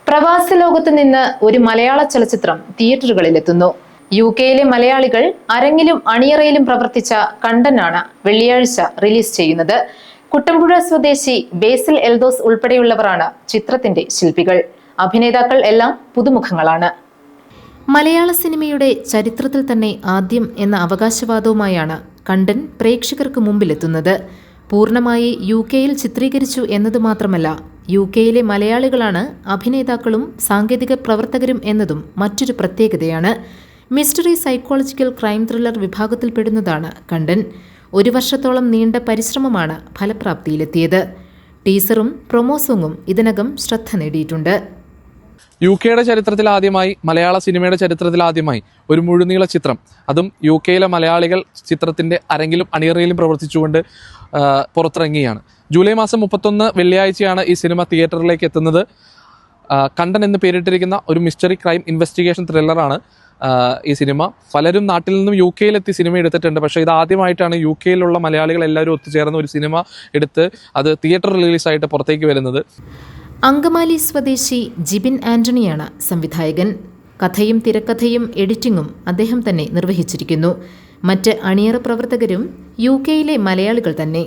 പ്രവാസ ലോകത്ത് നിന്ന് ഒരു മലയാള ചലച്ചിത്രം തിയേറ്ററുകളിലെത്തുന്നു. UK-യിലെ മലയാളികൾ അരങ്ങിലും അണിയറയിലും പ്രവർത്തിച്ച കണ്ടനാണ് വെള്ളിയാഴ്ച റിലീസ് ചെയ്യുന്നത്. കുട്ടമ്പുഴ സ്വദേശി ബേസിൽ എൽദോസ് ഉൾപ്പെടെയുള്ളവരാണ് ചിത്രത്തിന്റെ ശില്പികൾ. അഭിനേതാക്കൾ എല്ലാം പുതുമുഖങ്ങളാണ്. മലയാള സിനിമയുടെ ചരിത്രത്തിൽ തന്നെ ആദ്യം എന്ന അവകാശവാദവുമായാണ് കണ്ടൻ പ്രേക്ഷകർക്ക് മുമ്പിലെത്തുന്നത്. പൂർണ്ണമായി UK-യിൽ ചിത്രീകരിച്ചു എന്നത് മാത്രമല്ല, UK-യിലെ മലയാളികളാണ് അഭിനേതാക്കളും സാങ്കേതിക പ്രവർത്തകരും എന്നതും മറ്റൊരു പ്രത്യേകതയാണ്. മിസ്റ്ററി സൈക്കോളജിക്കൽ ക്രൈം ത്രില്ലർ വിഭാഗത്തിൽപ്പെടുന്നതാണ് കണ്ടൻ. 1 വർഷത്തോളം നീണ്ട പരിശ്രമമാണ് ഫലപ്രാപ്തിയിലെത്തിയത്. ടീസറും പ്രൊമോ സോങ്ങും ഇതിനകം ശ്രദ്ധ നേടിയിട്ടുണ്ട്. UK-യുടെ ചരിത്രത്തിൽ ആദ്യമായി, മലയാള സിനിമയുടെ ചരിത്രത്തിൽ ആദ്യമായി ഒരു മുഴുനീള ചിത്രം, അതും UK-യിലെ മലയാളികൾ ചിത്രത്തിന്റെ അരങ്ങിലും അണിയറയിലും പ്രവർത്തിച്ചുകൊണ്ട് പുറത്തിറങ്ങിയാണ്. ജൂലൈ മാസം 31 വെള്ളിയാഴ്ചയാണ് ഈ സിനിമ തിയേറ്ററിലേക്ക് എത്തുന്നത്. കണ്ടൻ എന്ന് പേരിട്ടിരിക്കുന്ന ഒരു മിസ്റ്ററി ക്രൈം ഇൻവെസ്റ്റിഗേഷൻ ത്രില്ലറാണ് ഈ സിനിമ. പലരും നാട്ടിൽ നിന്നും UK-യിലെത്തി സിനിമ എടുത്തിട്ടുണ്ട്. പക്ഷേ ഇത് ആദ്യമായിട്ടാണ് UK-യിലുള്ള മലയാളികൾ എല്ലാവരും ഒത്തുചേർന്ന ഒരു സിനിമ എടുത്ത് അത് തിയേറ്റർ റിലീസായിട്ട് പുറത്തേക്ക് വരുന്നത്. അങ്കമാലി സ്വദേശി ജിബിൻ ആന്റണിയാണ് സംവിധായകൻ. കഥയും തിരക്കഥയും എഡിറ്റിംഗും അദ്ദേഹം തന്നെ നിർവഹിച്ചിരിക്കുന്നു. മറ്റ് അണിയറ പ്രവർത്തകരും UK-യിലെ മലയാളികൾ തന്നെ.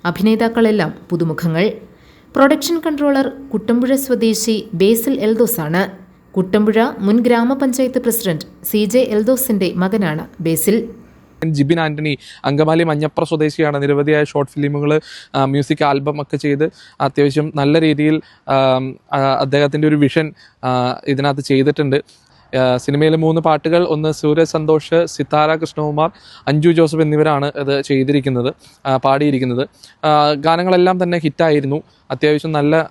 അഭിനേതാക്കളെല്ലാം പുതുമുഖങ്ങൾ. പ്രൊഡക്ഷൻ കൺട്രോളർ കുട്ടമ്പുഴ സ്വദേശി ബേസിൽ എൽദോസ് ആണ്. കുട്ടമ്പുഴ മുൻ ഗ്രാമപഞ്ചായത്ത് പ്രസിഡന്റ് CJ എൽദോസിന്റെ മകനാണ് ബേസിൽ. ജിബിൻ ആന്റണി അങ്കമാലി മഞ്ഞപ്ര സ്വദേശിയാണ്. നിരവധിയായ ഷോർട്ട് ഫിലിമുകൾ, മ്യൂസിക് ആൽബം ഒക്കെ ചെയ്ത് അത്യാവശ്യം നല്ല രീതിയിൽ അദ്ദേഹത്തിൻ്റെ ഒരു വിഷൻ ഇതിനകത്ത് ചെയ്തിട്ടുണ്ട്. സിനിമയിലെ 3 പാട്ടുകൾ, ഒന്ന് സൂര്യ സന്തോഷ്, സിത്താര കൃഷ്ണകുമാർ, അഞ്ജു ജോസഫ് എന്നിവരാണ് ഇത് ചെയ്തിരിക്കുന്നത്, പാടിയിരിക്കുന്നത്. ഗാനങ്ങളെല്ലാം തന്നെ ഹിറ്റായിരുന്നു. അത്യാവശ്യം നല്ല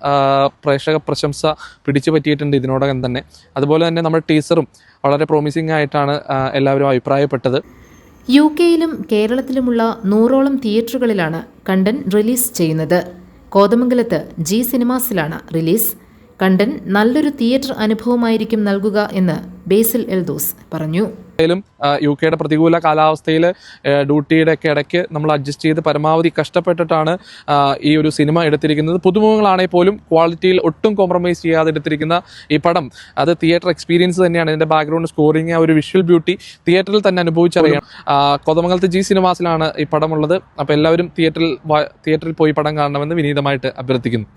പ്രേക്ഷക പ്രശംസ പിടിച്ചു പറ്റിയിട്ടുണ്ട് ഇതിനോടകം തന്നെ. അതുപോലെ തന്നെ നമ്മുടെ ടീസറും വളരെ പ്രോമിസിംഗ് ആയിട്ടാണ് എല്ലാവരും അഭിപ്രായപ്പെട്ടത്. UK-യിലും കേരളത്തിലുമുള്ള 100ഓളം തിയേറ്ററുകളിലാണ് കണ്ടൻ റിലീസ് ചെയ്യുന്നത്. കോതമംഗലത്ത് G സിനിമാസിലാണ് റിലീസ്. കണ്ടൻ നല്ലൊരു തിയേറ്റർ അനുഭവമായിരിക്കും നൽകുക എന്ന് ബേസിൽ എൽദോസ് പറഞ്ഞു. UK-യുടെ പ്രതികൂല കാലാവസ്ഥയിൽ ഡ്യൂട്ടിയുടെ ഒക്കെ ഇടയ്ക്ക് നമ്മൾ അഡ്ജസ്റ്റ് ചെയ്ത് പരമാവധി കഷ്ടപ്പെട്ടിട്ടാണ് ഈ ഒരു സിനിമ എടുത്തിരിക്കുന്നത്. പുതുമുഖങ്ങളാണെങ്കിൽ പോലും ക്വാളിറ്റിയിൽ ഒട്ടും കോംപ്രമൈസ് ചെയ്യാതെ എടുത്തിരിക്കുന്ന ഈ പടം അത് തിയേറ്റർ എക്സ്പീരിയൻസ് തന്നെയാണ്. ഇതിൻ്റെ ബാക്ക്ഗ്രൗണ്ട് സ്കോറിങ്, ഒരു വിഷ്വൽ ബ്യൂട്ടി തിയേറ്ററിൽ തന്നെ അനുഭവിച്ചറിയാം. കോതമംഗലത്ത് G സിനിമാസിലാണ് ഈ പടമുള്ളത്. അപ്പോൾ എല്ലാവരും തിയേറ്ററിൽ പോയി പടം കാണണമെന്ന് വിനീതമായിട്ട് അഭ്യർത്ഥിക്കുന്നു.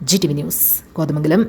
GTV news, Kothamangalam.